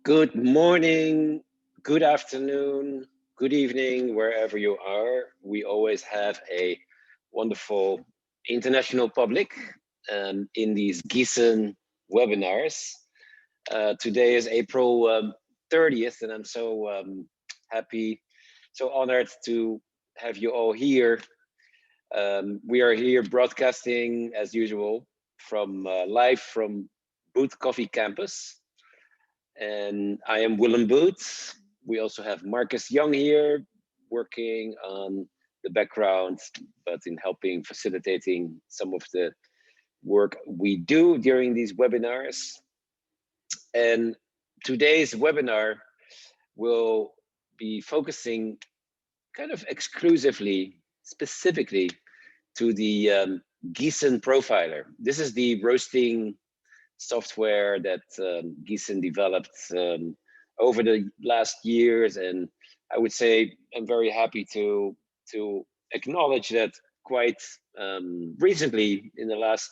Good morning, good afternoon, good evening, wherever you are. We always have a wonderful international public in these Giesen webinars. Today is April 30th, and I'm so happy, so honored to have you all here. We are here broadcasting as usual from live from Boot Coffee Campus. And I am Willem Boot. We also have Marcus Young here working on the background, but in helping facilitating some of the work we do during these webinars. And today's webinar will be focusing kind of exclusively, specifically to the Giesen Profiler. This is the roasting software that Giesen developed over the last years, and I would say I'm very happy to acknowledge that quite recently, in the last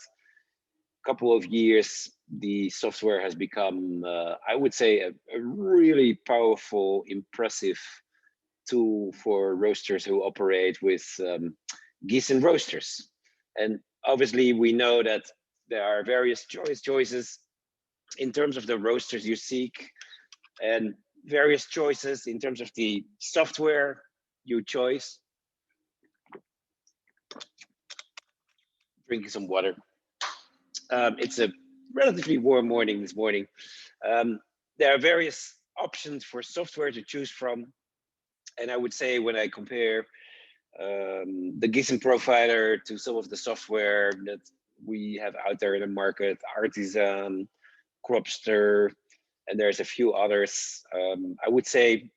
couple of years, the software has become, I would say, a really powerful, impressive tool for roasters who operate with Giesen roasters. And obviously, we know that there are various choices in terms of the roasters you seek, and various choices in terms of the software you choose. Drinking some water. It's a relatively warm morning this morning. There are various options for software to choose from. And I would say when I compare the Giesen Profiler to some of the software that we have out there in the market, Artisan, Cropster, and there's a few others. I would say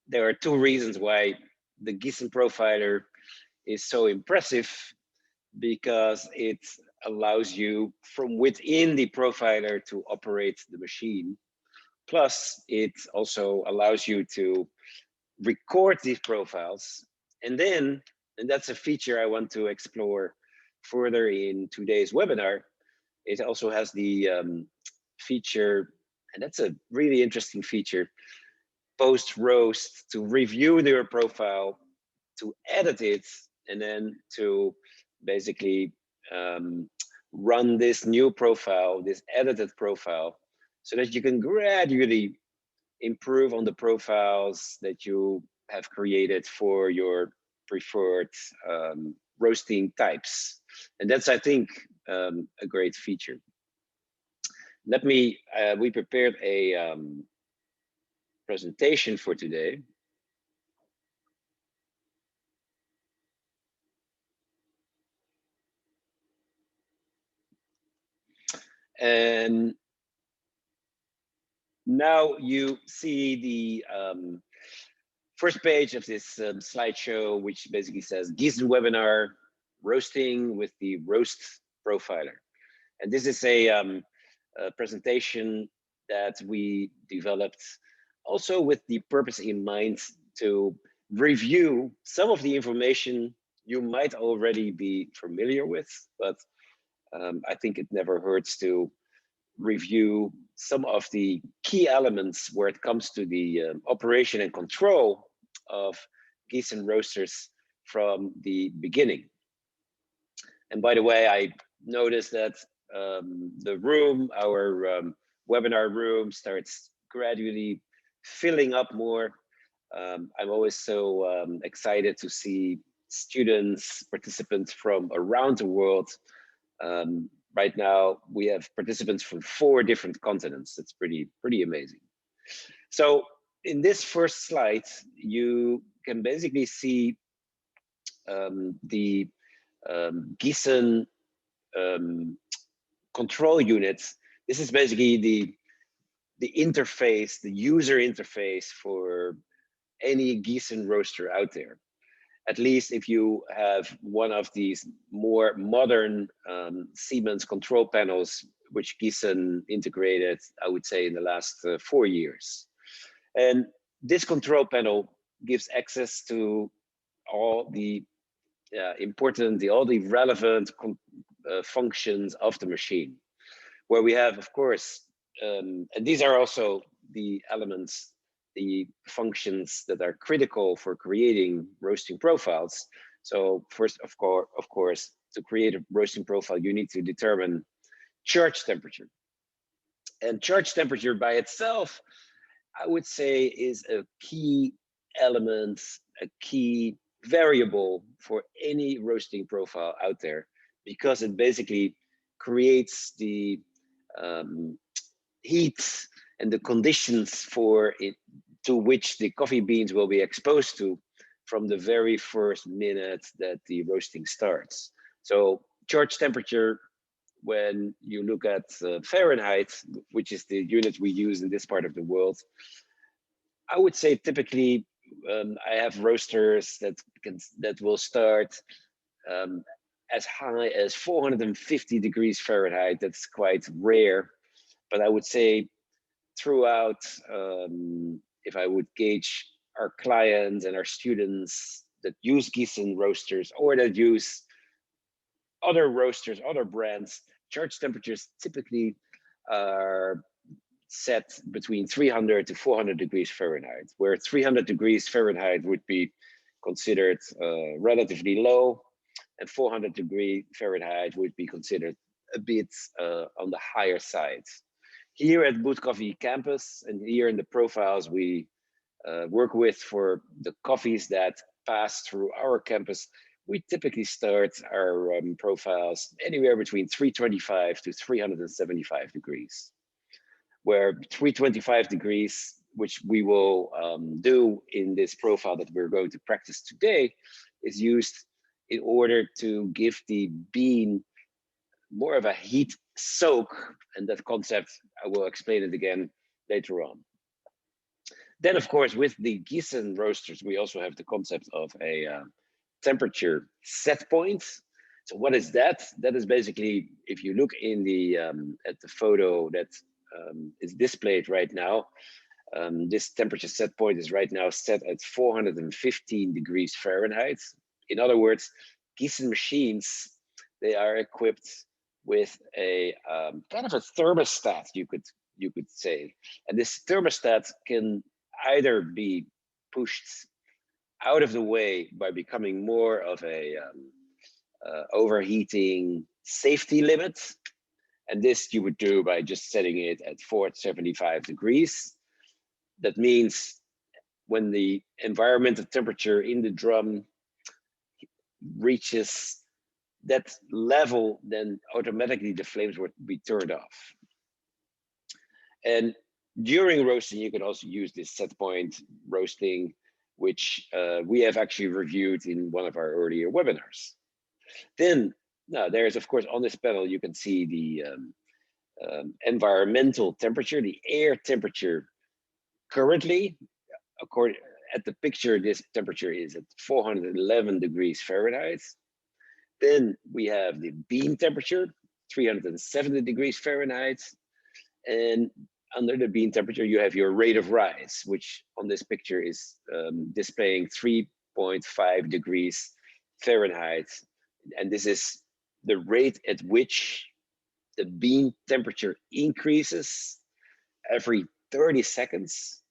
there are two reasons why the Giesen Profiler is so impressive, because it allows you from within the profiler to operate the machine. Plus, it also allows you to record these profiles, and that's a feature I want to explore further in today's webinar. It also has the feature, and that's a really interesting feature, post-roast, to review your profile, to edit it, and then to basically run this new profile, this edited profile, so that you can gradually improve on the profiles that you have created for your preferred roasting types. And that's, I think, a great feature. Let me, we prepared a presentation for today. And now you see the first page of this slideshow, which basically says Giesen webinar, roasting with the roast profiler. And this is a presentation that we developed also with the purpose in mind to review some of the information you might already be familiar with, but I think it never hurts to review some of the key elements where it comes to the operation and control of Giesen roasters from the beginning. And by the way, I noticed that the room, our webinar room, starts gradually filling up more. I'm always so excited to see students, participants from around the world. Right now, we have participants from 4 different continents. That's pretty amazing. So in this first slide, you can basically see the Giesen control units. This is basically the interface, the user interface for any Giesen roaster out there. At least if you have one of these more modern Siemens control panels, which Giesen integrated, I would say, in the last 4 years. And this control panel gives access to all the all the relevant functions of the machine, where we have, of course, and these are also the elements, the functions that are critical for creating roasting profiles. So first, of course, to create a roasting profile, you need to determine charge temperature. And charge temperature by itself, I would say, is a key element, a key variable for any roasting profile out there, because it basically creates the heat and the conditions for it to which the coffee beans will be exposed to from the very first minute that the roasting starts. So charge temperature, when you look at Fahrenheit, which is the unit we use in this part of the world, I would say typically I have roasters that will start as high as 450 degrees Fahrenheit. That's quite rare, but I would say throughout, if I would gauge our clients and our students that use Giesen roasters or that use other roasters, other brands, charge temperatures typically are set between 300 to 400 degrees Fahrenheit, where 300 degrees Fahrenheit would be considered relatively low, and 400 degree Fahrenheit would be considered a bit on the higher side. Here at Boot Coffee campus and here in the profiles we work with for the coffees that pass through our campus, we typically start our profiles anywhere between 325 to 375 degrees, where 325 degrees, which we will do in this profile that we're going to practice today, is used in order to give the bean more of a heat soak, and that concept, I will explain it again later on. Then, of course, with the Giesen roasters, we also have the concept of a temperature set point. So what is that? That is basically, if you look in the at the photo that is displayed right now, this temperature set point is right now set at 415 degrees Fahrenheit. In other words, Giesen machines, they are equipped with a kind of a thermostat, you could say. And this thermostat can either be pushed out of the way by becoming more of a overheating safety limit. And this you would do by just setting it at 475 degrees. That means when the environmental temperature in the drum reaches that level, then automatically the flames would be turned off. And during roasting, you can also use this set point roasting, which we have actually reviewed in one of our earlier webinars. Then, now there's, of course, on this panel, you can see the environmental temperature, the air temperature. Currently, according at the picture, this temperature is at 411 degrees Fahrenheit. Then we have the bean temperature, 370 degrees Fahrenheit. And under the bean temperature, you have your rate of rise, which on this picture is displaying 3.5 degrees Fahrenheit. And this is the rate at which the bean temperature increases every 30 seconds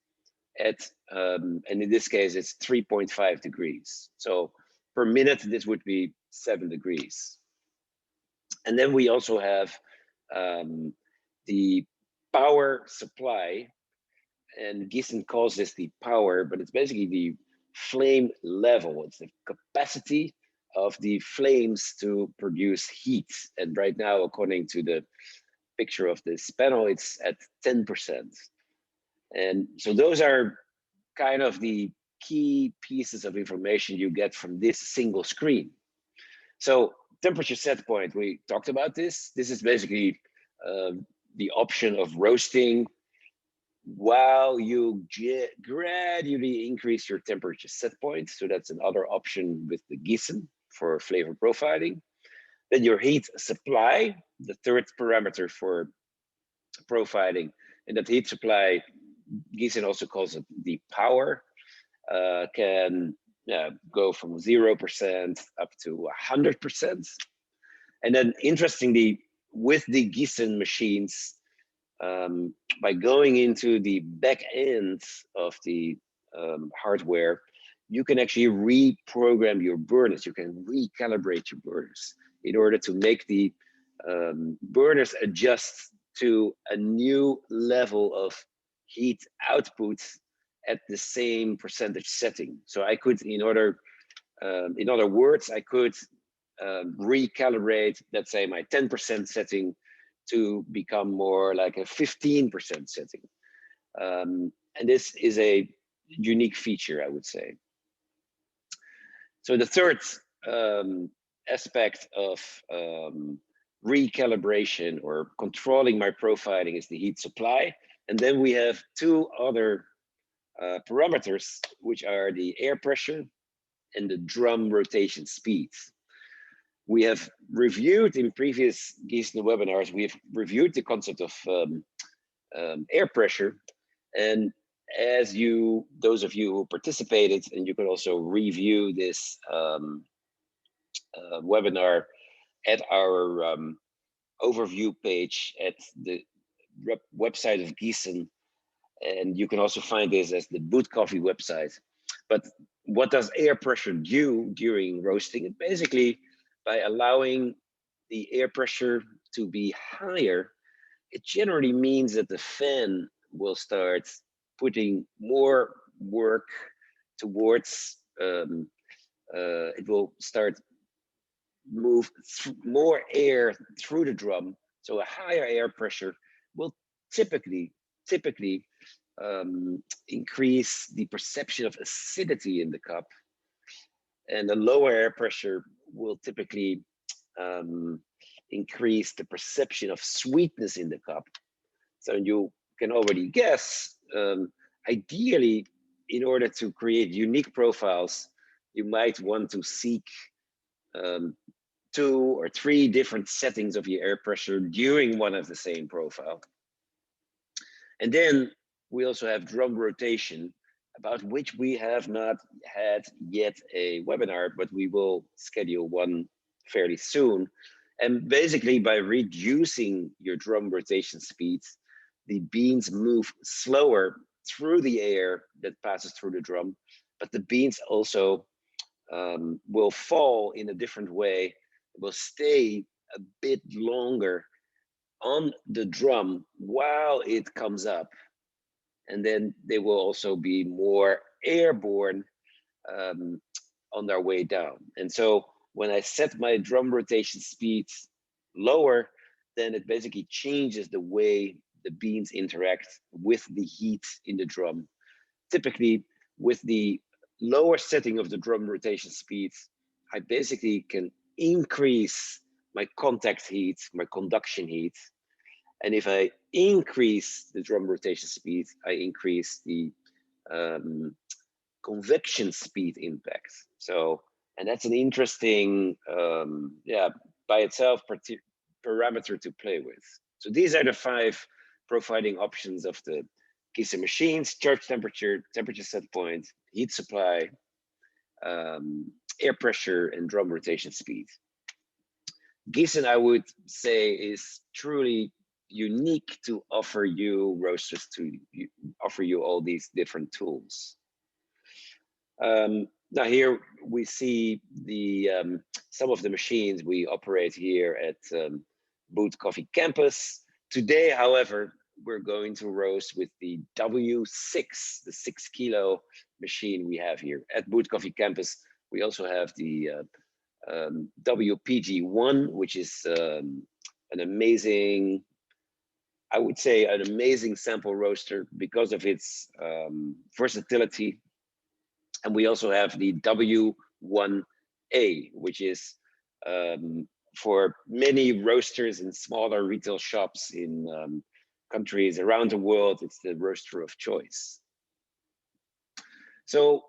at, and in this case, it's 3.5 degrees. So per minute, this would be 7 degrees. And then we also have the power supply, and Giesen calls this the power, but it's basically the flame level. It's the capacity of the flames to produce heat. And right now, according to the picture of this panel, it's at 10%. And so those are kind of the key pieces of information you get from this single screen. So temperature set point, we talked about this. This is basically the option of roasting while you gradually increase your temperature set point. So that's another option with the Giesen for flavor profiling. Then your heat supply, the third parameter for profiling. And that heat supply, Giesen also calls it the power, can go from 0% up to 100%. And then interestingly, with the Giesen machines, by going into the back end of the hardware, you can actually reprogram your burners. You can recalibrate your burners in order to make the burners adjust to a new level of heat output at the same percentage setting. So I could, in other words, I could recalibrate, let's say, my 10% setting to become more like a 15% setting. And this is a unique feature, I would say. So the third aspect of recalibration or controlling my profiling is the heat supply. And then we have two other parameters, which are the air pressure and the drum rotation speed. We have reviewed in previous Giesen webinars, we have reviewed the concept of air pressure. And as those of you who participated, and you can also review this webinar at our overview page at the website of Giesen. And you can also find this as the Boot Coffee website. But what does air pressure do during roasting? It basically, by allowing the air pressure to be higher, it generally means that the fan will start putting more work towards, it will start move more air through the drum. So a higher air pressure will typically increase the perception of acidity in the cup, and a lower air pressure will typically increase the perception of sweetness in the cup. So you can already guess, ideally, in order to create unique profiles, you might want to seek 2 or 3 different settings of your air pressure during one of the same profile. And then we also have drum rotation, about which we have not had yet a webinar, but we will schedule one fairly soon. And basically, by reducing your drum rotation speeds, the beans move slower through the air that passes through the drum, but the beans also will fall in a different way, will stay a bit longer on the drum while it comes up. And then they will also be more airborne on their way down. And so when I set my drum rotation speeds lower, then it basically changes the way the beans interact with the heat in the drum. Typically, with the lower setting of the drum rotation speeds, I basically can increase my contact heat, my conduction heat. And if I increase the drum rotation speed, I increase the convection speed impact. So, and that's an interesting, by itself, parameter to play with. So these are the 5 profiling options of the Giesen machines: charge temperature, temperature set point, heat supply, air pressure, and drum rotation speed. Giesen, I would say, is truly unique to offer you roasters, to offer you all these different tools. Now here we see the some of the machines we operate here at Boot Coffee Campus. Today, however, we're going to roast with the W6, the 6 kilo machine we have here at Boot Coffee Campus. We also have the WPG1, which is an amazing, I would say, an amazing sample roaster because of its versatility. And we also have the W1A, which is for many roasters in smaller retail shops in countries around the world, it's the roaster of choice. So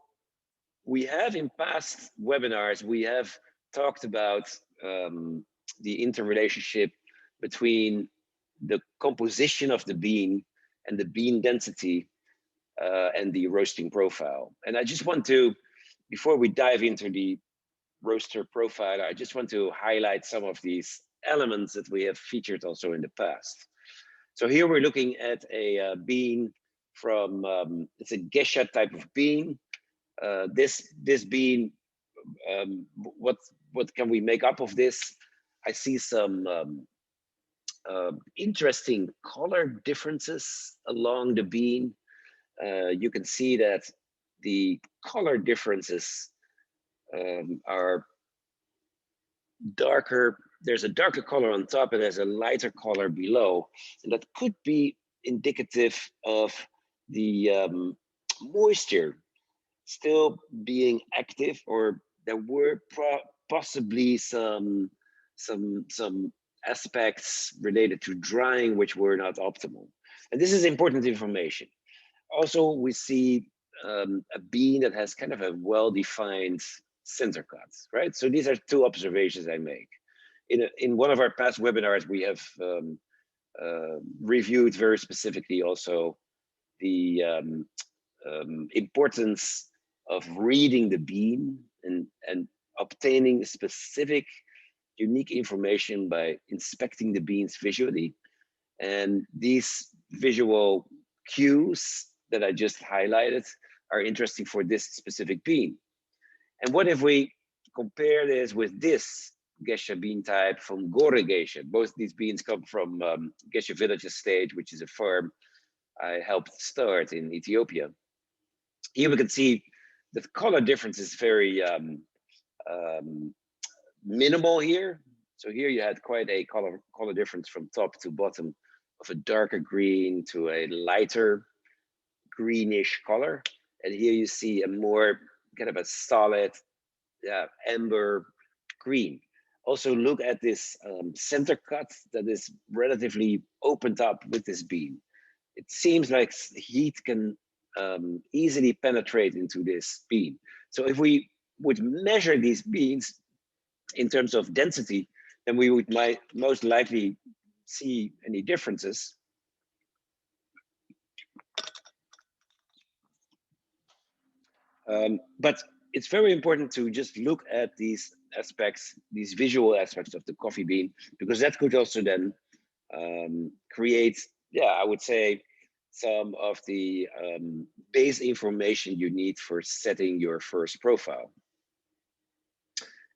we have, in past webinars, we have talked about the interrelationship between the composition of the bean and the bean density and the roasting profile. And I just want to, before we dive into the roaster profile, I just want to highlight some of these elements that we have featured also in the past. So here we're looking at a bean from, it's a Gesha type of bean. This bean, what can we make up of this? I see some interesting color differences along the bean. You can see that the color differences are darker. There's a darker color on top and there's a lighter color below. And that could be indicative of the moisture still being active, or there were possibly some aspects related to drying which were not optimal. And this is important information. Also, we see a bean that has kind of a well-defined center cut, right? So these are two observations I make. In one of our past webinars, we have reviewed very specifically also the importance of reading the bean and obtaining specific unique information by inspecting the beans visually. And these visual cues that I just highlighted are interesting for this specific bean. And what if we compare this with this Gesha bean type from Gore Gesha? Both these beans come from Gesha Village Estate, which is a farm I helped start in Ethiopia. Here we can see the color difference is very minimal here. So here you had quite a color difference from top to bottom of a darker green to a lighter greenish color. And here you see a more kind of a solid amber green. Also look at this center cut that is relatively opened up with this bean. It seems like heat can easily penetrate into this bean. So if we would measure these beans in terms of density, then we would most likely see any differences. But it's very important to just look at these aspects, these visual aspects of the coffee bean, because that could also then create, I would say, some of the base information you need for setting your first profile.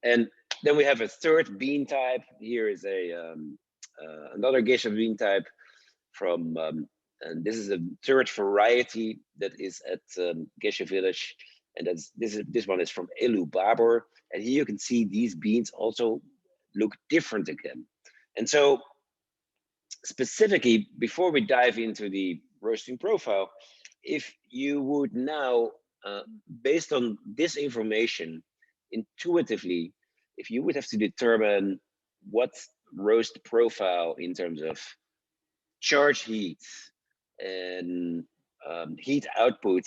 And then we have a third bean type. Here is another Gesha bean type from, and this is a third variety that is at Gesha Village. And this one is from Elu Babor. And here you can see these beans also look different again. And so specifically, before we dive into the roasting profile, if you would now, based on this information, intuitively, if you would have to determine what roast profile in terms of charge heat and heat output,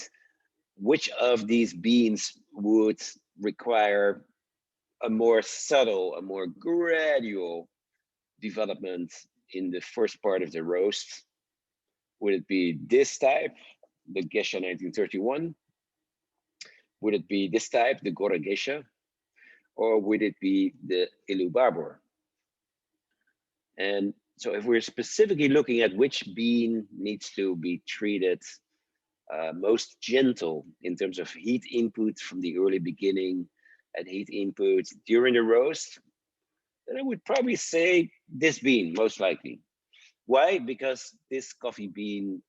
which of these beans would require a more subtle, a more gradual development in the first part of the roast? Would it be this type, the Gesha 1931? Would it be this type, the Gore Gesha? Or would it be the Elu Babor? And so if we're specifically looking at which bean needs to be treated most gentle in terms of heat input from the early beginning and heat input during the roast, then I would probably say this bean, most likely. Why? Because this coffee bean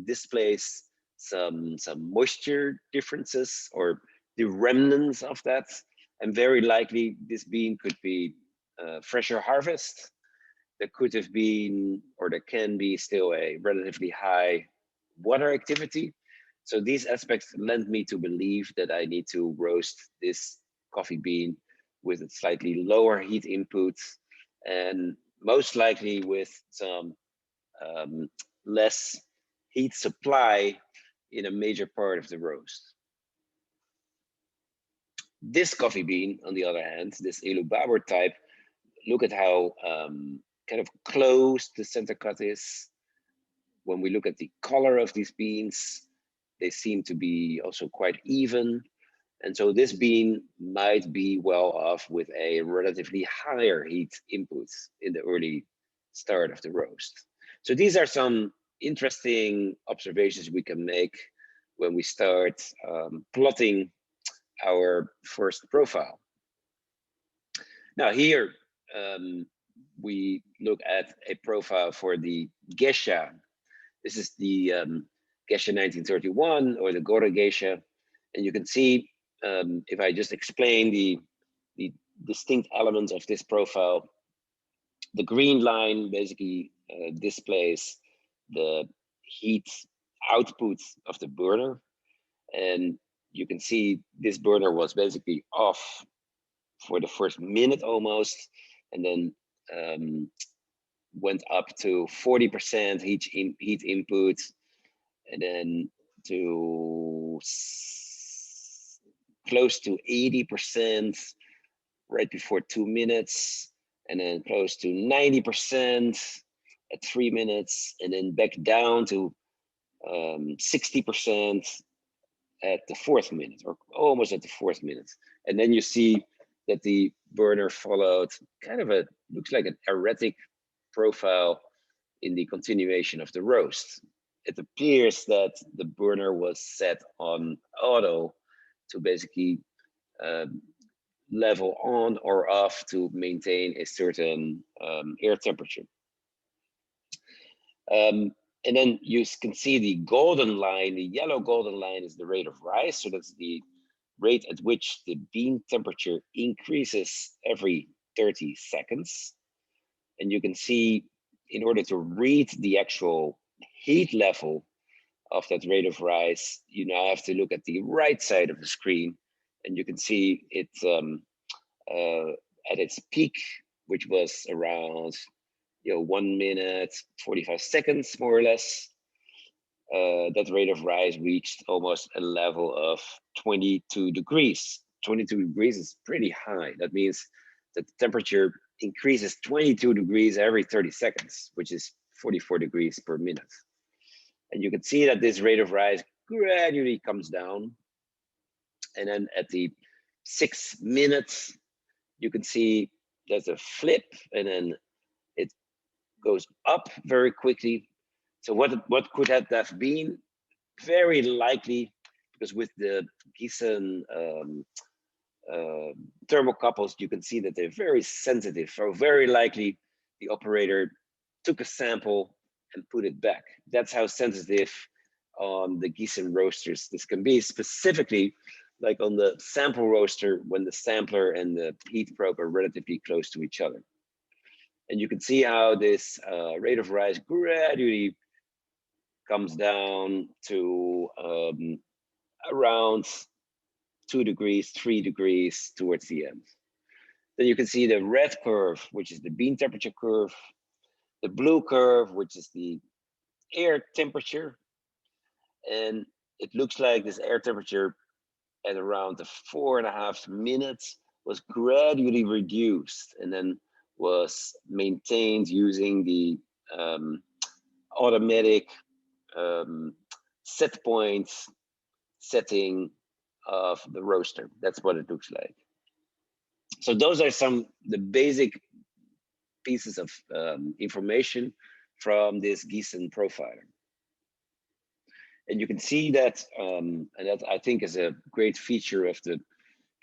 displays some moisture differences or the remnants of that, and very likely this bean could be fresher harvest. There could have been, or there can be still a relatively high water activity. So these aspects lend me to believe that I need to roast this coffee bean with a slightly lower heat input and most likely with some less heat supply in a major part of the roast. This coffee bean, on the other hand, this Elu Babor type, look at how kind of close the center cut is. When we look at the color of these beans, they seem to be also quite even. And so this bean might be well off with a relatively higher heat input in the early start of the roast. So these are some interesting observations we can make when we start plotting our first profile. Now here we look at a profile for the geisha. This is the geisha 1931 or the Gora geisha, and you can see if I just explain the distinct elements of this profile, the green line basically displays the heat output of the burner, and you can see this burner was basically off for the first minute almost, and then went up to 40% heat input, and then to close to 80% right before 2 minutes, and then close to 90% at 3 minutes, and then back down to 60% at the 4th minute, or almost at the 4th minute. And then you see that the burner followed kind of looks like an erratic profile in the continuation of the roast. It appears that the burner was set on auto to basically level on or off to maintain a certain air temperature. And then you can see the golden line, the yellow golden line is the rate of rise. So that's the rate at which the bean temperature increases every 30 seconds. And you can see, in order to read the actual heat level of that rate of rise, you now have to look at the right side of the screen, and you can see it at its peak, which was around 1 minute 45 seconds, more or less. That rate of rise reached almost a level of 22 degrees. 22 degrees is pretty high. That means that the temperature increases 22 degrees every 30 seconds, which is 44 degrees per minute. And you can see that this rate of rise gradually comes down. And then at the 6 minutes, you can see there's a flip, and then it goes up very quickly. So what could that have been? Very likely, because with the Giesen thermocouples, you can see that they're very sensitive. So very likely the operator took a sample and put it back. That's how sensitive on the Giesen roasters this can be, specifically like on the sample roaster when the sampler and the heat probe are relatively close to each other. And you can see how this rate of rise gradually comes down to around 2 degrees, 3 degrees towards the end. Then you can see the red curve, which is the bean temperature curve, the blue curve, which is the air temperature. And it looks like this air temperature at around the 4.5 minutes was gradually reduced and then was maintained using the automatic set point setting of the roaster. That's what it looks like. So those are the basic pieces of information from this Giesen profiler. And you can see that, and that I think is a great feature of the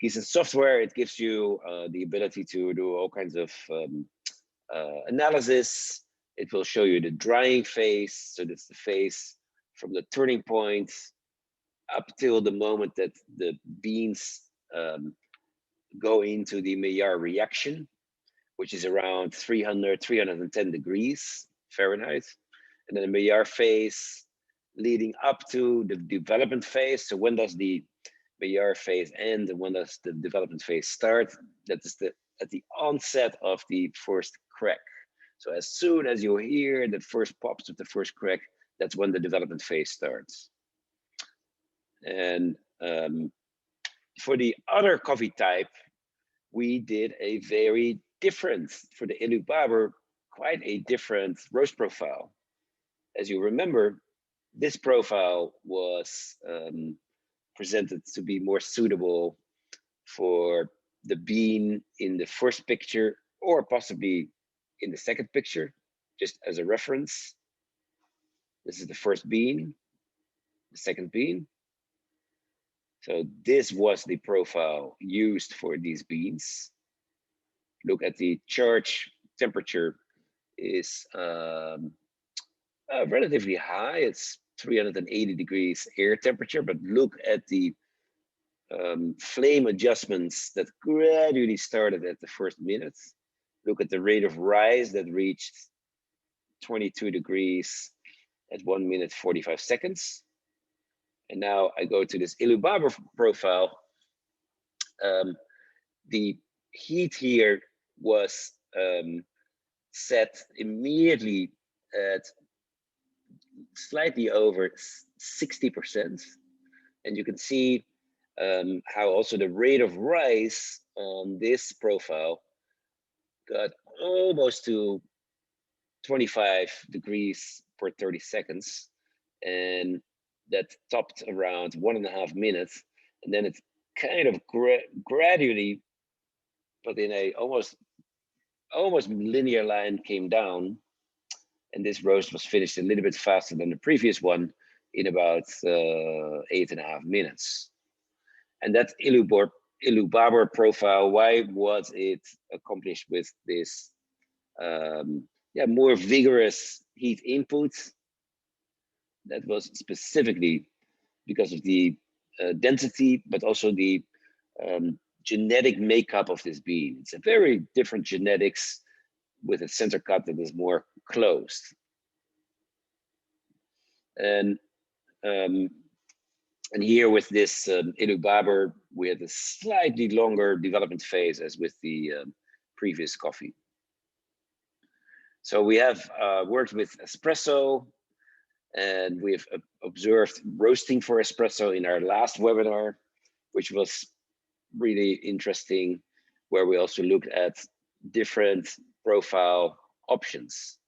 Giesen software. It gives you the ability to do all kinds of analysis. It will show you the drying phase. So that's the phase from the turning point up till the moment that the beans go into the Maillard reaction, which is around 300, 310 degrees Fahrenheit. And then the Maillard phase leading up to the development phase. So when does the Maillard phase end and when does the development phase start? That is at the onset of the first crack. So as soon as you hear the first pops of the first crack, that's when the development phase starts. And for the other coffee type, we did a very different, for the Elu Baber, quite a different roast profile. As you remember, this profile was presented to be more suitable for the bean in the first picture or possibly in the second picture, just as a reference. This is the first bean, the second bean. So this was the profile used for these beans. Look at the charge temperature is relatively high. It's 380 degrees air temperature, but look at the flame adjustments that gradually started at the first minute. Look at the rate of rise that reached 22 degrees at 1 minute 45 seconds. And now I go to this Illubaba profile. The heat here was set immediately at slightly over 60%. And you can see how also the rate of rise on this profile got almost to 25 degrees per 30 seconds. And that topped around 1.5 minutes. And then it kind of gradually, but in a almost linear line, came down. And this roast was finished a little bit faster than the previous one in about 8.5 minutes. And that Illubaba profile, why was it accomplished with this more vigorous heat input? That was specifically because of the density, but also the genetic makeup of this bean. It's a very different genetics with a center cut that is more closed. And here with this Illubaba, we had a slightly longer development phase as with the previous coffee. So we have worked with espresso, and we've observed roasting for espresso in our last webinar, which was really interesting, where we also looked at different profile options.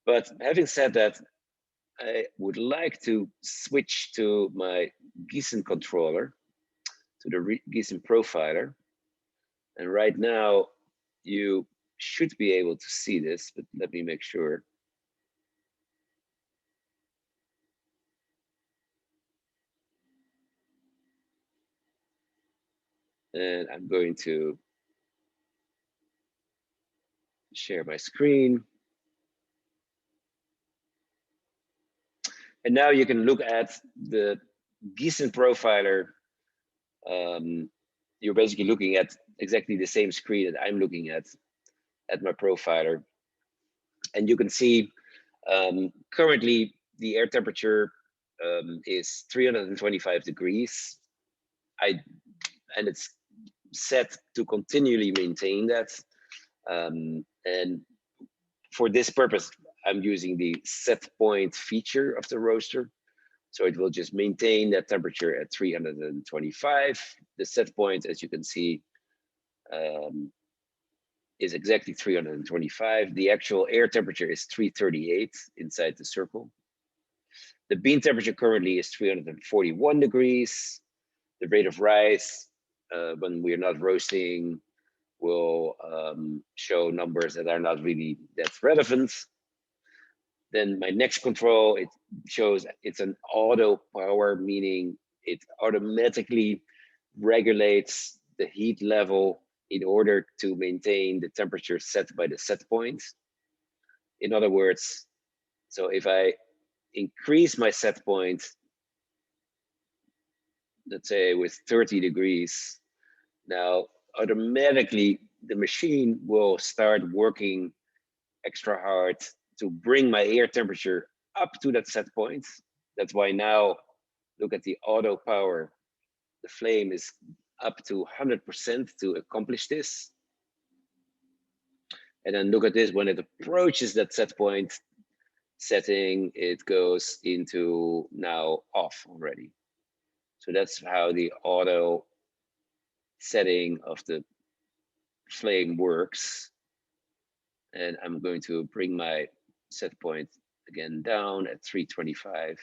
But having said that, I would like to switch to my Giesen controller, to the Giesen Profiler. And right now, you should be able to see this, but let me make sure. And I'm going to share my screen. And now you can look at the Giesen Profiler. You're basically looking at exactly the same screen that I'm looking at my profiler. And you can see currently the air temperature is 325 degrees. And it's set to continually maintain that. And for this purpose, I'm using the set point feature of the roaster. So it will just maintain that temperature at 325. The set point, as you can see, is exactly 325. The actual air temperature is 338 inside the circle. The bean temperature currently is 341 degrees. The rate of rise when we're not roasting will show numbers that are not really that relevant. Then my next control, it shows it's an auto power, meaning it automatically regulates the heat level in order to maintain the temperature set by the set point. In other words, so if I increase my set point, let's say with 30 degrees, now automatically the machine will start working extra hard to bring my air temperature up to that set point. That's why now, look at the auto power. The flame is up to 100% to accomplish this. And then look at this, when it approaches that set point setting, it goes into now off already. So that's how the auto setting of the flame works. And I'm going to bring my set point again down at 325.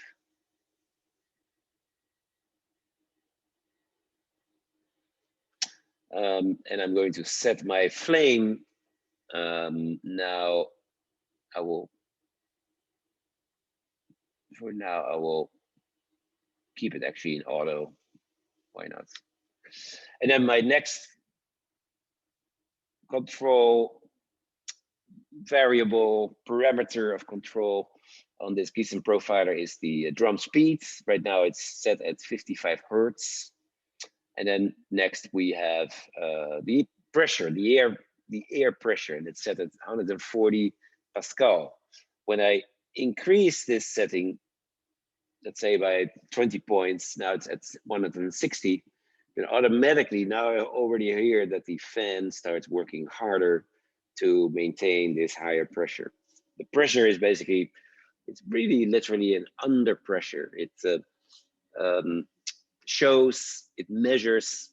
And I'm going to set my flame. Now I will for now, I will keep it actually in auto. Why not? And then my next control variable parameter of control on this Giesen profiler is the drum speed. Right now it's set at 55 Hertz. And then next we have the pressure, the air pressure, and it's set at 140 Pascal. When I increase this setting, let's say by 20 points, now it's at 160, then automatically now I already hear that the fan starts working harder to maintain this higher pressure. The pressure is basically, it's really literally an under pressure. It shows, it measures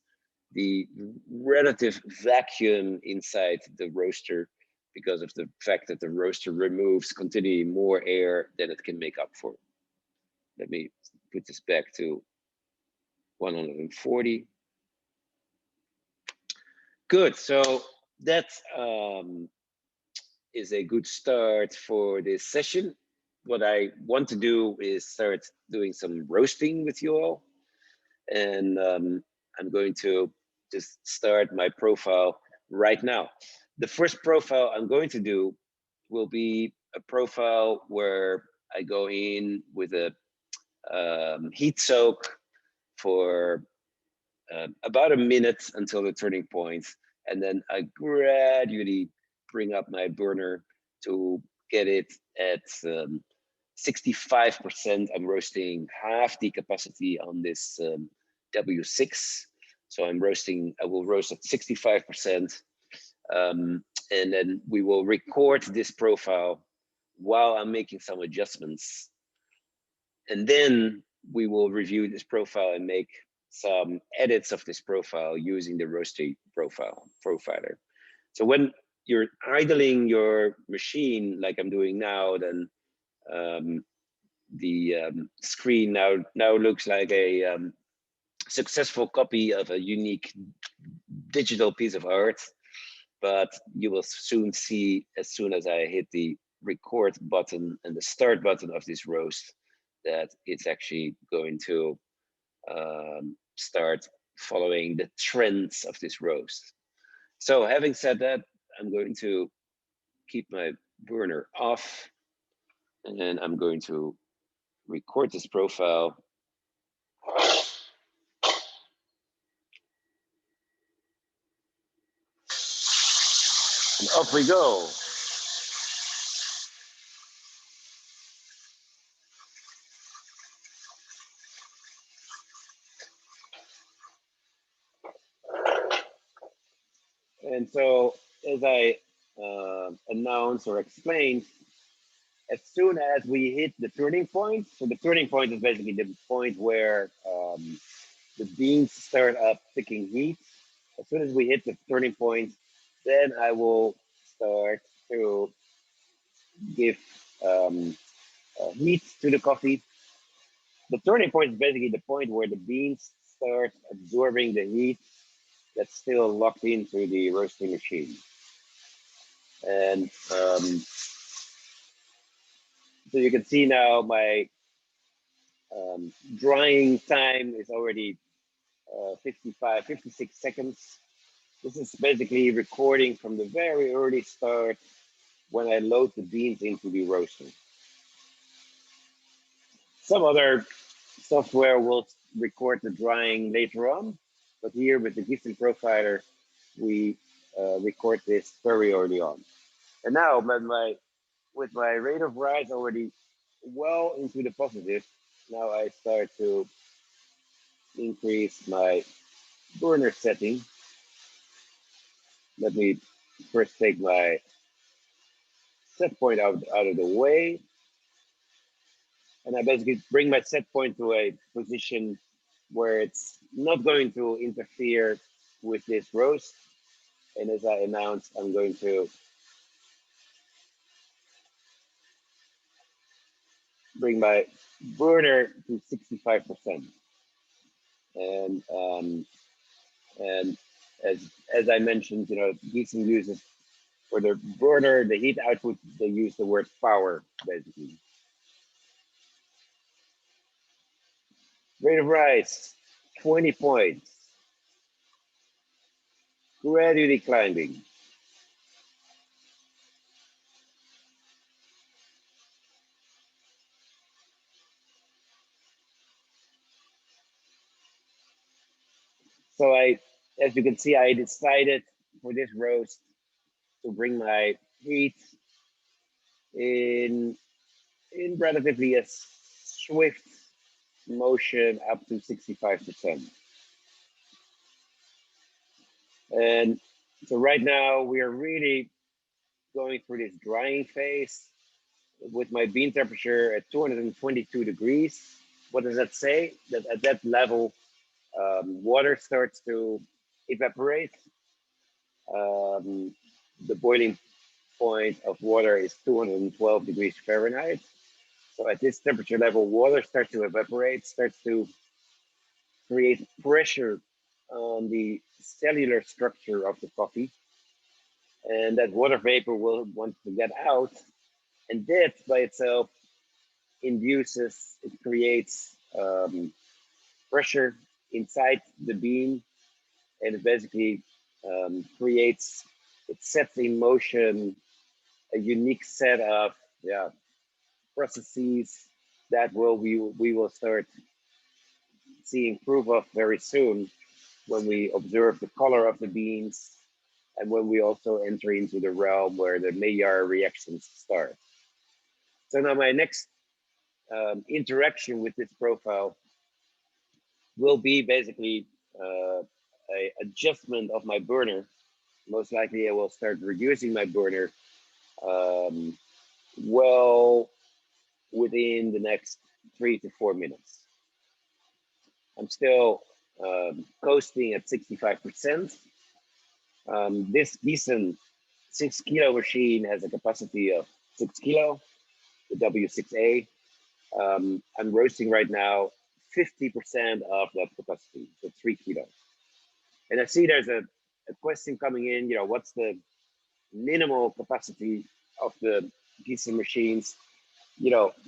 the relative vacuum inside the roaster because of the fact that the roaster removes continually more air than it can make up for. Let me put this back to 140. Good, so that is a good start for this session. What I want to do is start doing some roasting with you all. And I'm going to just start my profile right now. The first profile I'm going to do will be a profile where I go in with a heat soak for about a minute until the turning point, and then I gradually bring up my burner to get it at 65%. I'm roasting half the capacity on this W6. So I will roast at 65%. And then we will record this profile while I'm making some adjustments. And then we will review this profile and make some edits of this profile using the roasting profiler. So when you're idling your machine like I'm doing now, then the screen now looks like a successful copy of a unique digital piece of art. But you will soon see, as soon as I hit the record button and the start button of this roast, that it's actually going to start following the trends of this roast. So having said that, I'm going to keep my burner off, and then I'm going to record this profile. And off we go. And so, as I announced or explained, as soon as we hit the turning point, so the turning point is basically the point where the beans start up picking heat. As soon as we hit the turning point, then I will start to give heat to the coffee. The turning point is basically the point where the beans start absorbing the heat that's still locked into the roasting machine. And so you can see now my drying time is already 56 seconds. This is basically recording from the very early start when I load the beans into the roaster. Some other software will record the drying later on, but here with the Giesen Profiler, we record this very early on. And now with my rate of rise already well into the positive, now I start to increase my burner setting. Let me first take my set point out of the way. And I basically bring my set point to a position where it's not going to interfere with this roast. And as I announced, I'm going to bring my burner to 65%. And as I mentioned, Giesen uses for the burner, the heat output, they use the word power, basically. Rate of rise, 20 points. Gradually climbing. So as you can see, I decided for this roast to bring my heat in relatively a swift motion up to 65%. And so right now we are really going through this drying phase with my bean temperature at 222 degrees. What does that say? That at that level, water starts to evaporate. The boiling point of water is 212 degrees Fahrenheit. So at this temperature level, water starts to evaporate, starts to create pressure on the cellular structure of the coffee. And that water vapor will want to get out. And that by itself induces, it creates pressure inside the bean. And it basically creates, it sets in motion a unique set of processes that we will start seeing proof of very soon when we observe the color of the beans and when we also enter into the realm where the Maillard reactions start. So now my next interaction with this profile will be basically a adjustment of my burner. Most likely I will start reducing my burner well within the next 3 to 4 minutes. I'm still coasting at 65%. This Giesen 6 kilo machine has a capacity of 6 kilo, the W6A. I'm roasting right now 50% of that capacity, so 3 kilo. And I see there's a question coming in, what's the minimal capacity of the Giesen machines?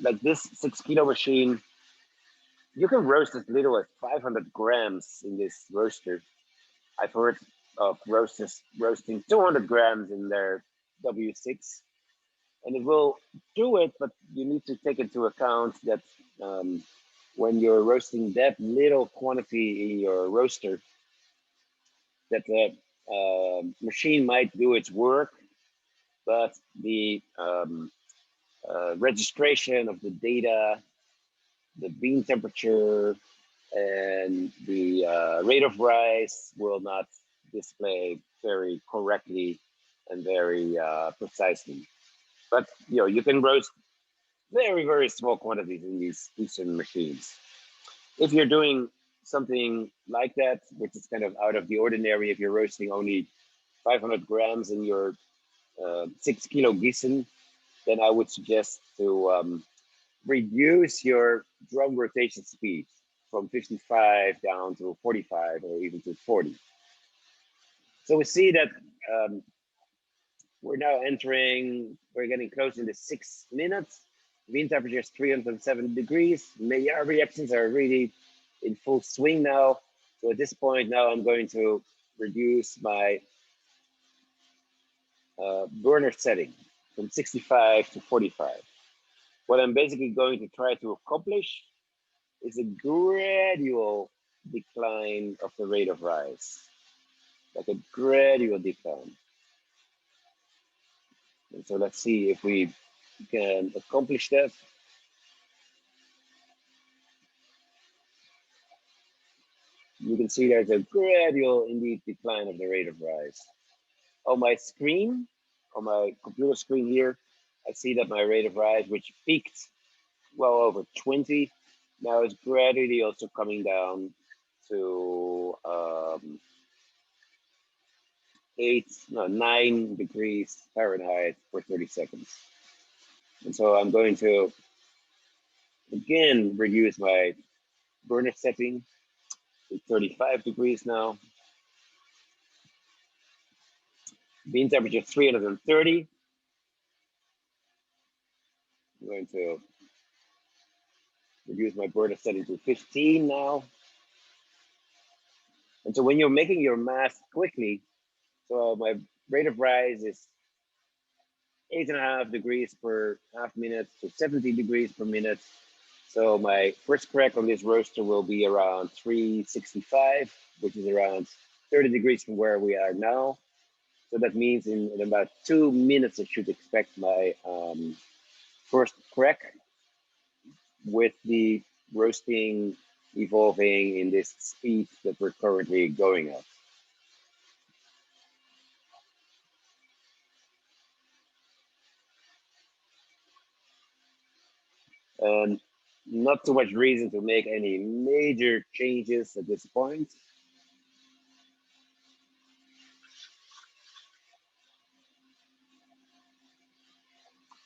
Like this 6 kilo machine, you can roast as little as 500 grams in this roaster. I've heard of roasters roasting 200 grams in their W6, and it will do it, but you need to take into account that when you're roasting that little quantity in your roaster, that the machine might do its work, but the registration of the data, the bean temperature, and the rate of rise will not display very correctly and very precisely. But you can roast very, very small quantities in these Giesen machines. If you're doing something like that, which is kind of out of the ordinary, if you're roasting only 500 grams in your 6 kilo Giesen, then I would suggest to reduce your drum rotation speed from 55 down to 45 or even to 40. So we see that we're getting close in the 6 minutes. Bean temperature is 307 degrees. Maillard reactions are really in full swing now. So at this point now, I'm going to reduce my burner setting from 65 to 45. What I'm basically going to try to accomplish is a gradual decline of the rate of rise, like a gradual decline. And so let's see if we can accomplish that. You can see there's a gradual, indeed, decline of the rate of rise. On my screen, on my computer screen here, I see that my rate of rise, which peaked well over 20, now is gradually also coming down to 9 degrees Fahrenheit for 30 seconds. And so I'm going to again reduce my burner setting to 35 degrees now. Bean temperature 330. I'm going to reduce my burner setting to 15 now. And so when you're making your math quickly, so my rate of rise is 8.5 degrees per half minute to 70 degrees per minute. So my first crack on this roaster will be around 365, which is around 30 degrees from where we are now. So that means in about 2 minutes, I should expect my first crack with the roasting evolving in this speed that we're currently going at. And not too much reason to make any major changes at this point.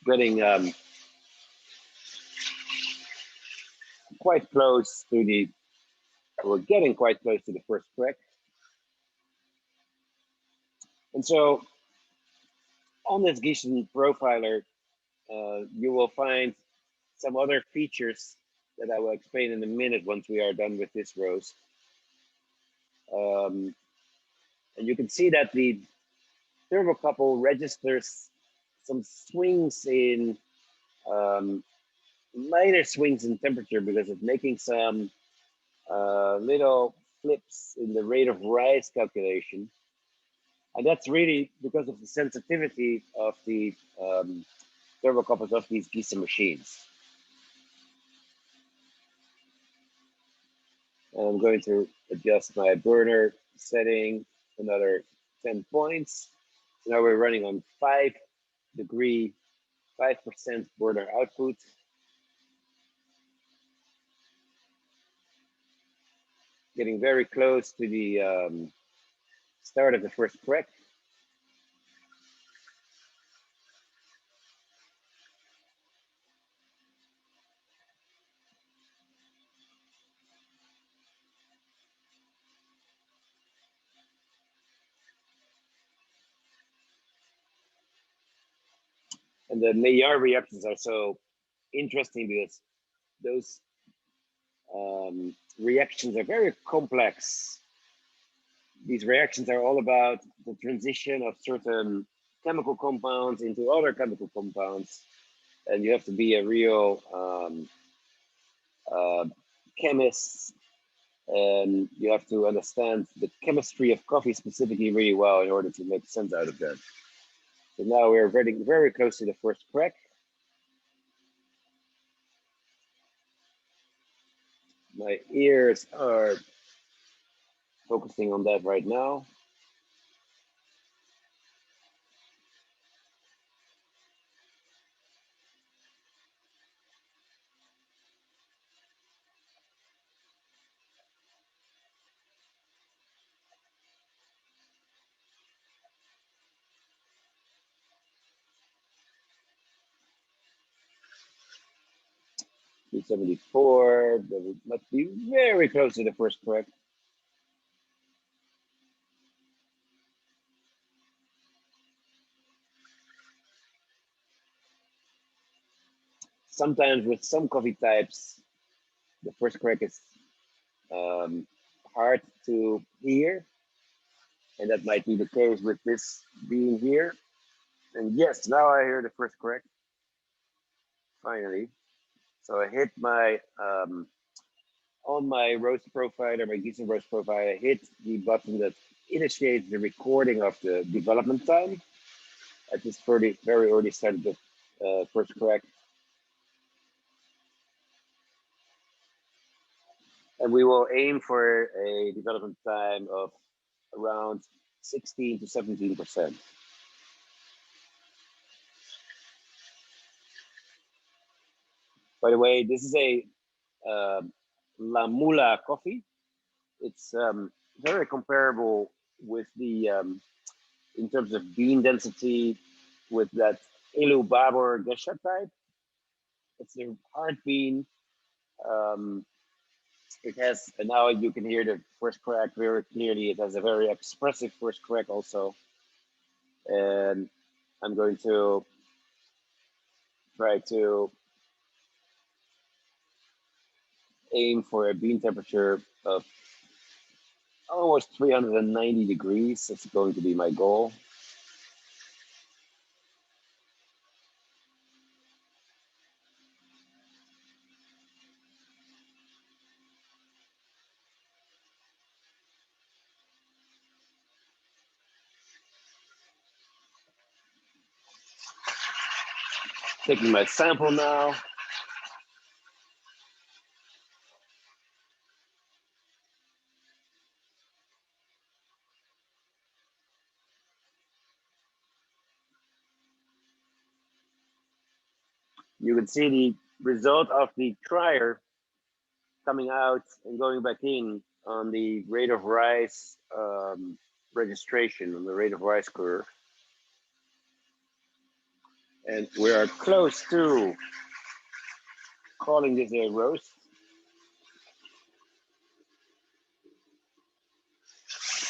Getting quite close to the, we're getting quite close to the first crack. And so on this Giesen Profiler, you will find some other features that I will explain in a minute once we are done with this roast. And you can see that the thermocouple registers some swings in minor swings in temperature because it's making some little flips in the rate of rise calculation. And that's really because of the sensitivity of the thermocouples of these Giesen machines. And I'm going to adjust my burner setting another 10 points. So now we're running on 5% burner output. Getting very close to the start of the first crack. And the Maillard reactions are so interesting because those reactions are very complex. These reactions are all about the transition of certain chemical compounds into other chemical compounds. And you have to be a real chemist, and you have to understand the chemistry of coffee specifically really well in order to make sense out of that. So now we're getting very close to the first crack. My ears are focusing on that right now. $274, that must be very close to the first crack. Sometimes with some coffee types, the first crack is hard to hear, and that might be the case with this being here. And yes, now I hear the first crack, finally. So I hit my, on my roast profiler, my Giesen roast profiler, I hit the button that initiates the recording of the development time. At this very early start of the first crack. And we will aim for a development time of around 16 to 17%. By the way, this is a La Mula coffee. It's very comparable with the, in terms of bean density, with that Elu Babur Gesha type. It's a hard bean. It has, and now you can hear the first crack very clearly. It has a very expressive first crack also. And I'm going to try to aim for a bean temperature of almost 390 degrees. That's going to be my goal. Taking my sample now. You can see the result of the trier coming out and going back in on the rate of rise registration, on the rate of rise curve. And we are close to calling this a roast.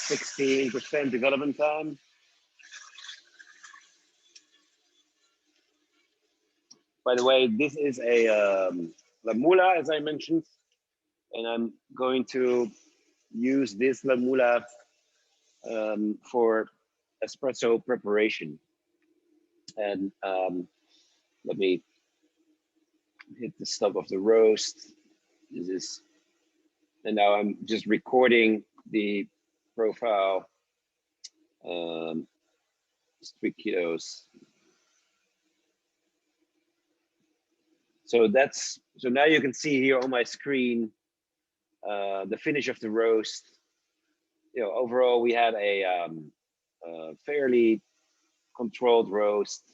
16% development time. By the way, this is a La Mula, as I mentioned, and I'm going to use this La Mula for espresso preparation. And let me hit the stop of the roast. This is, and now I'm just recording the profile. 3 kilos. So now you can see here on my screen the finish of the roast. You know, overall we had a fairly controlled roast.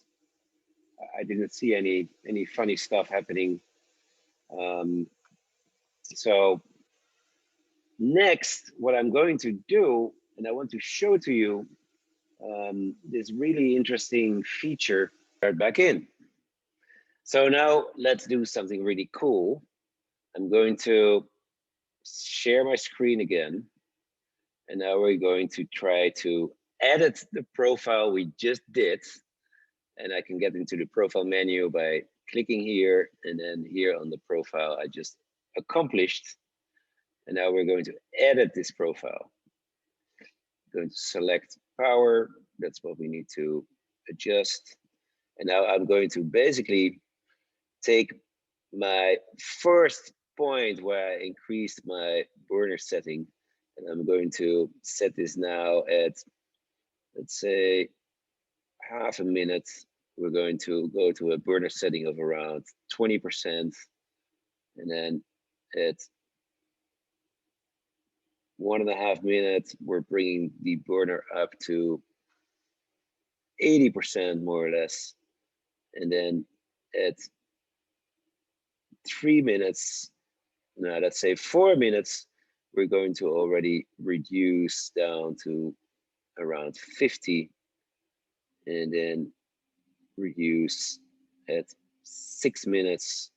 I didn't see any funny stuff happening. So next, what I'm going to do, and I want to show to you this really interesting feature. Start back in. So now let's do something really cool. I'm going to share my screen again. And now we're going to try to edit the profile we just did. And I can get into the profile menu by clicking here, and then here on the profile I just accomplished. And now we're going to edit this profile. Going to select power. That's what we need to adjust. And now I'm going to basically take my first point where I increased my burner setting, and I'm going to set this now at, let's say, half a minute. We're going to go to a burner setting of around 20%, and then at 1.5 minutes, we're bringing the burner up to 80% more or less, and then at 3 minutes, now let's say 4 minutes, we're going to already reduce down to around 50, and then reduce at 6 minutes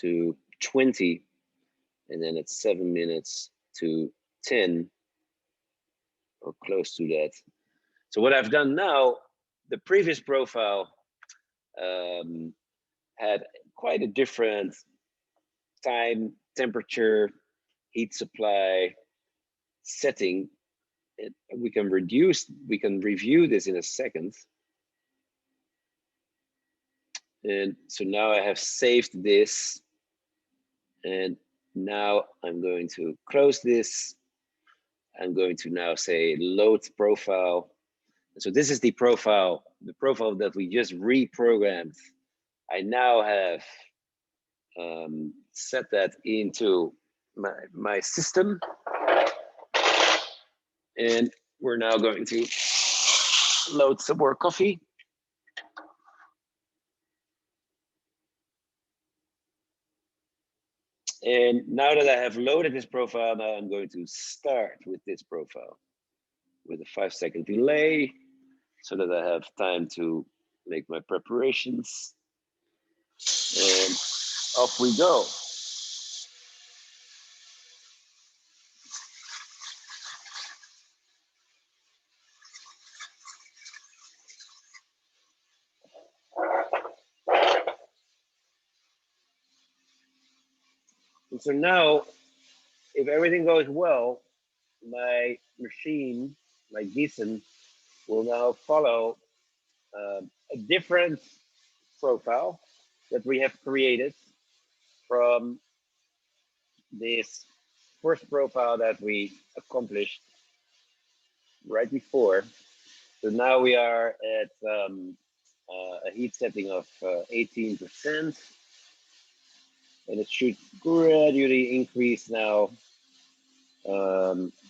to 20, and then at 7 minutes to 10, or close to that. So what I've done now, the previous profile had quite a different time, temperature, heat supply setting. We can review this in a second. And so now I have saved this, and now I'm going to close this. I'm going to now say load profile. So this is the profile that we just reprogrammed. I now have set that into my system, and we're now going to load some more coffee. And now that I have loaded this profile, now I'm going to start with this profile with a 5-second delay so that I have time to make my preparations. And off we go. And so now, if everything goes well, my machine, my Giesen, will now follow a different profile that we have created from this first profile that we accomplished right before. So now we are at a heat setting of 18%, and it should gradually increase now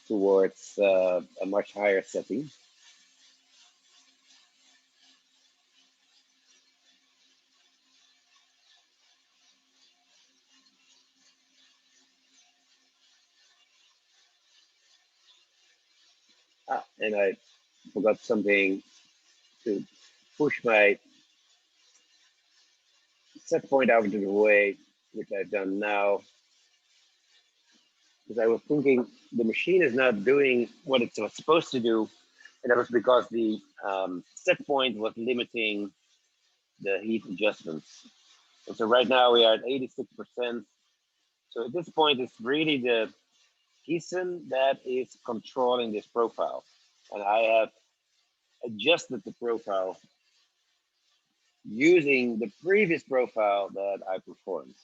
towards a much higher setting. And I forgot something to push my set point out of the way, which I've done now. Because I was thinking the machine is not doing what it was supposed to do, and that was because the set point was limiting the heat adjustments. And so right now we are at 86%. So at this point, it's really the Giesen that is controlling this profile. And I have adjusted the profile using the previous profile that I performed.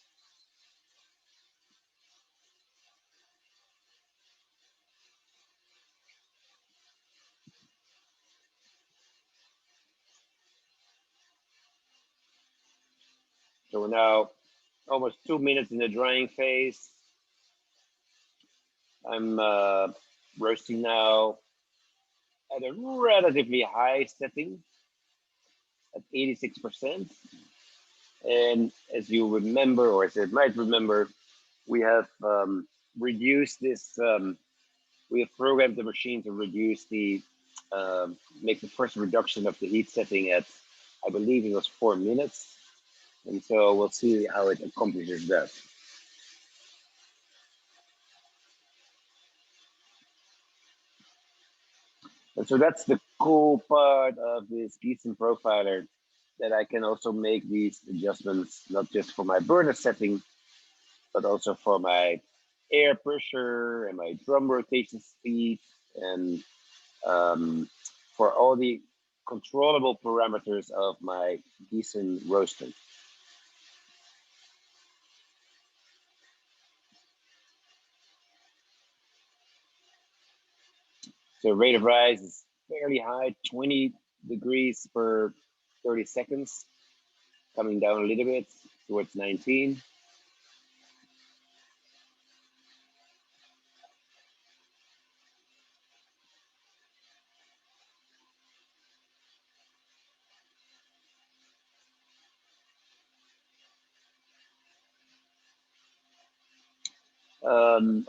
So we're now almost 2 minutes in the drying phase. I'm roasting now at a relatively high setting at 86%. And as you remember, or as I might remember, we have reduced this, we have programmed the machine to reduce the, make the first reduction of the heat setting at, I believe it was 4 minutes. And so we'll see how it accomplishes that. And so that's the cool part of this Giesen Profiler, that I can also make these adjustments, not just for my burner setting, but also for my air pressure and my drum rotation speed, and for all the controllable parameters of my Giesen roaster. So rate of rise is fairly high, 20 degrees per 30 seconds, coming down a little bit towards 19.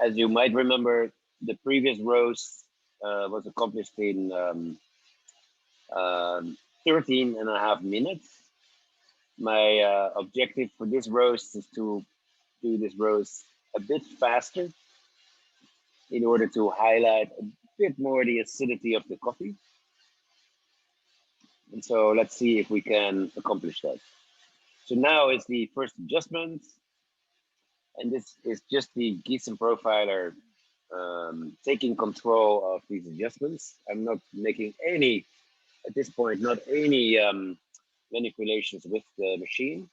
As you might remember, the previous roast was accomplished in 13 and a half minutes. My objective for this roast is to do this roast a bit faster in order to highlight a bit more the acidity of the coffee. And so let's see if we can accomplish that. So now is the first adjustment, and this is just the Giesen Profiler taking control of these adjustments. I'm not making any, at this point, not any manipulations with the machine.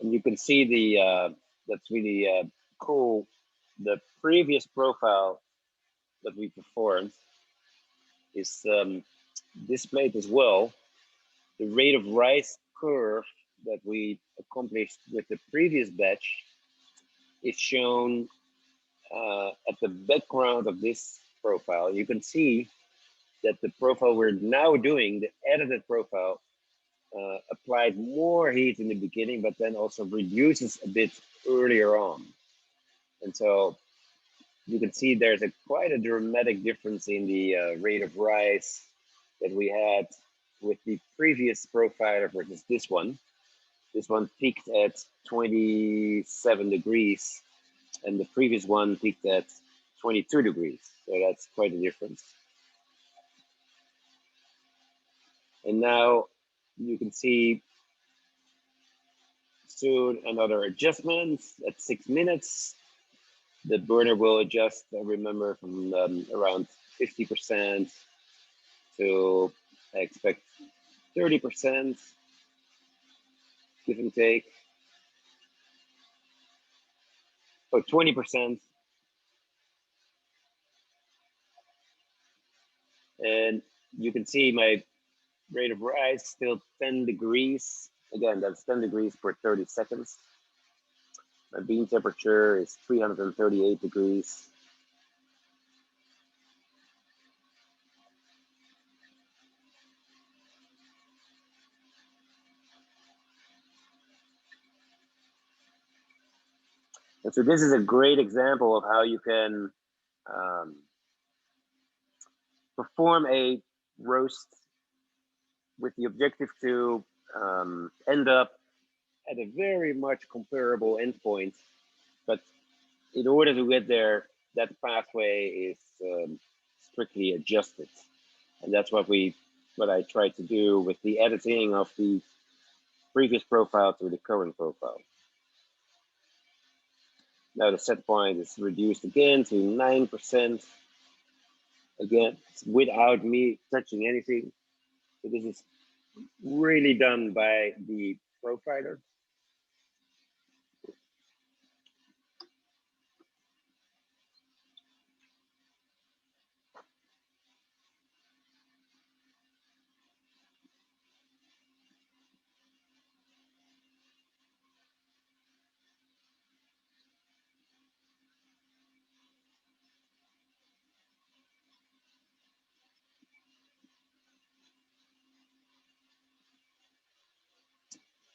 And you can see the, that's really cool. The previous profile that we performed is displayed as well. The rate of rise curve that we accomplished with the previous batch is shown at the background of this profile. You can see that the profile we're now doing, the edited profile, applied more heat in the beginning, but then also reduces a bit earlier on. And so you can see there's quite a dramatic difference in the rate of rise that we had with the previous profiler versus this one. This one peaked at 27 degrees, and the previous one peaked at 22 degrees. So that's quite a difference. And now you can see soon another adjustment at 6 minutes. The burner will adjust, I remember, from around 50% to, I expect, 30%, give and take. Oh, 20%. And you can see my rate of rise still 10 degrees. Again, that's 10 degrees per 30 seconds. My bean temperature is 338 degrees. And so this is a great example of how you can perform a roast with the objective to end up at a very much comparable endpoint. But in order to get there, that pathway is strictly adjusted. And that's what I tried to do with the editing of the previous profile to the current profile. Now the set point is reduced again to 9%. Again, without me touching anything. So this is really done by the profiler.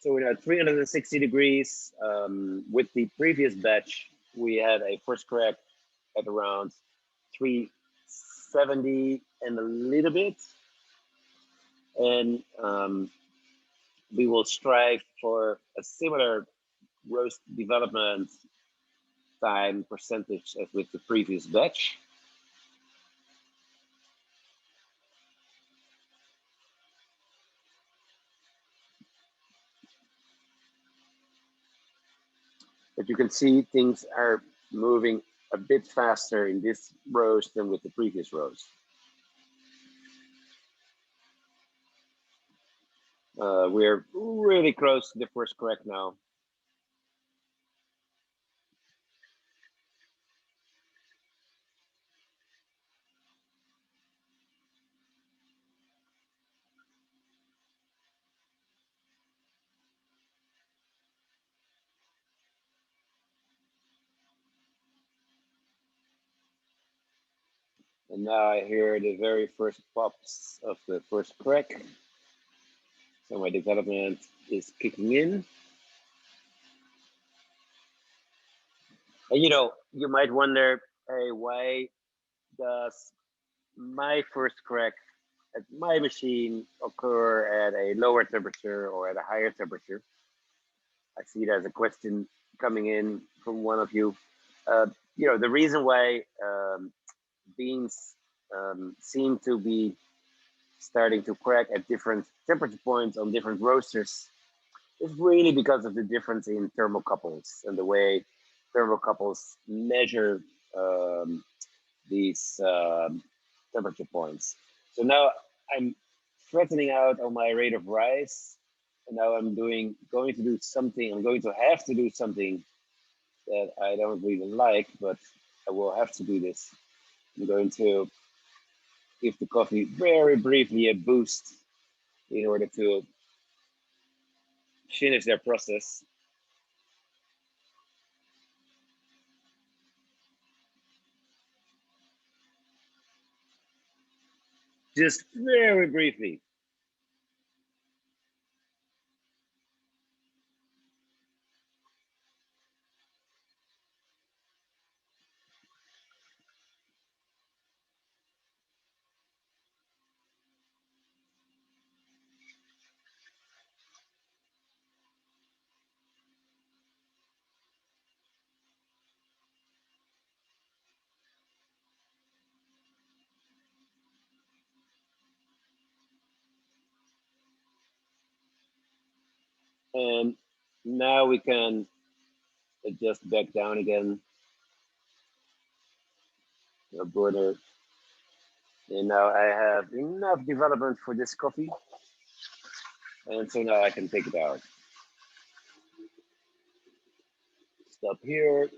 So we're at 360 degrees. With the previous batch, we had a first crack at around 370 and a little bit. And we will strive for a similar roast development time percentage as with the previous batch. But you can see things are moving a bit faster in this roast than with the previous roast. We're really close to the first crack now. And now I hear the very first pops of the first crack. So my development is kicking in. And you might wonder, hey, why does my first crack at my machine occur at a lower temperature or at a higher temperature? I see it as a question coming in from one of you. The reason why beans seem to be starting to crack at different temperature points on different roasters is really because of the difference in thermocouples and the way thermocouples measure these temperature points. So now I'm flattening out on my rate of rise, and now I'm going to do something. I'm going to have to do something that I don't really like, but I will have to do this. I'm going to give the coffee very briefly a boost in order to finish their process. Just very briefly. And now we can adjust back down again the border. And now I have enough development for this coffee. And so now I can take it out. Stop here.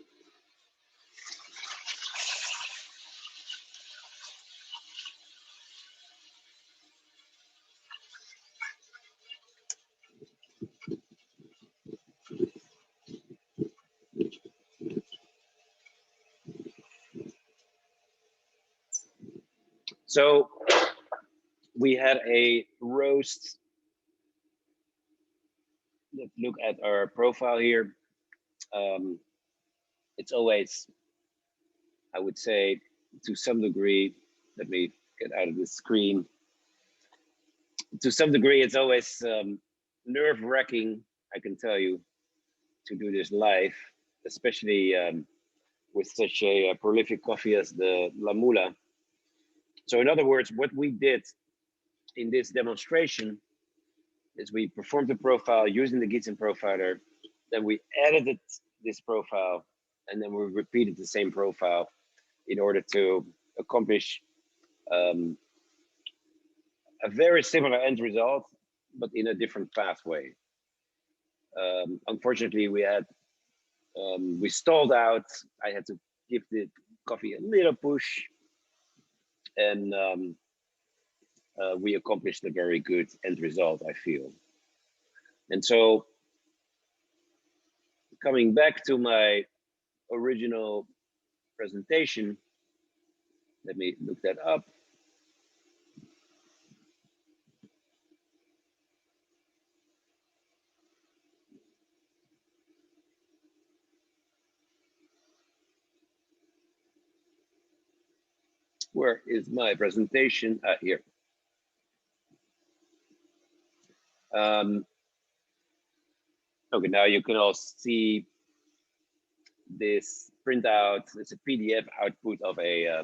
So we had a roast. Let's look at our profile here. It's always, I would say, to some degree, let me get out of the screen. To some degree, it's always nerve-wracking, I can tell you, to do this live, especially with such a prolific coffee as the La Mula. So in other words, what we did in this demonstration is we performed the profile using the Giesen Profiler, then we edited this profile, and then we repeated the same profile in order to accomplish a very similar end result, but in a different pathway. Unfortunately, we stalled out. I had to give the coffee a little push, and we accomplished a very good end result, I feel. And so, coming back to my original presentation, let me look that up. Where is my presentation? Here. Okay, now you can all see this printout. It's a PDF output of a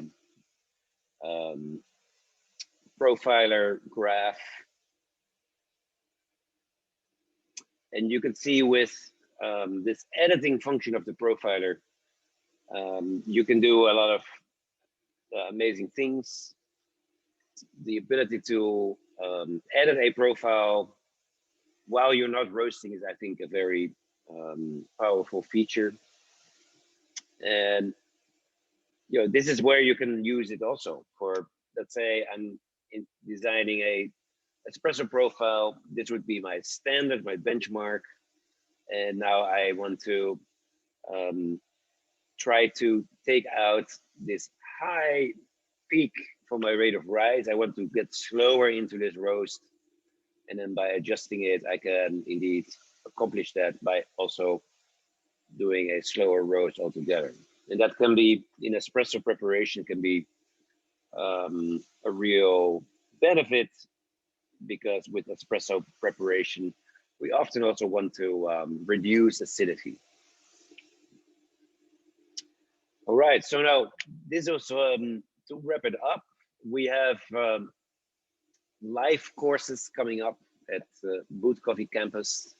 profiler graph. And you can see with this editing function of the profiler, you can do a lot of amazing things. The ability to edit a profile while you're not roasting is, I think, a very powerful feature. And this is where you can use it also for, let's say I'm designing a espresso profile. This would be my standard, my benchmark. And now I want to try to take out this high peak for my rate of rise. I want to get slower into this roast. And then by adjusting it, I can indeed accomplish that by also doing a slower roast altogether. And that can be, in espresso preparation, can be a real benefit, because with espresso preparation, we often also want to reduce acidity. All right, so now this is to wrap it up. We have live courses coming up at Boot Coffee Campus.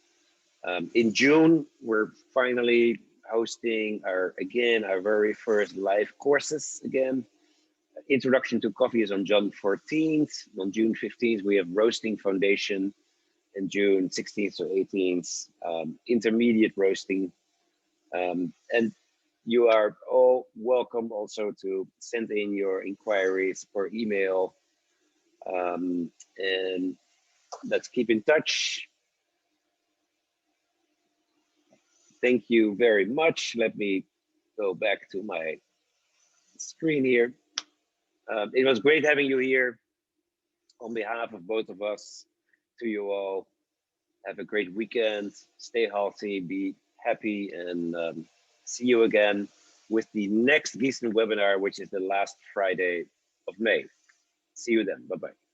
In June, we're finally hosting our very first live courses again. Introduction to Coffee is on June 14th. On June 15th, we have Roasting Foundation, and June 16th or 18th, intermediate roasting. And you are all welcome also to send in your inquiries per email. And let's keep in touch. Thank you very much. Let me go back to my screen here. It was great having you here. On behalf of both of us, to you all, have a great weekend. Stay healthy, be happy, and see you again with the next Giesen webinar, which is the last Friday of May. See you then. Bye-bye.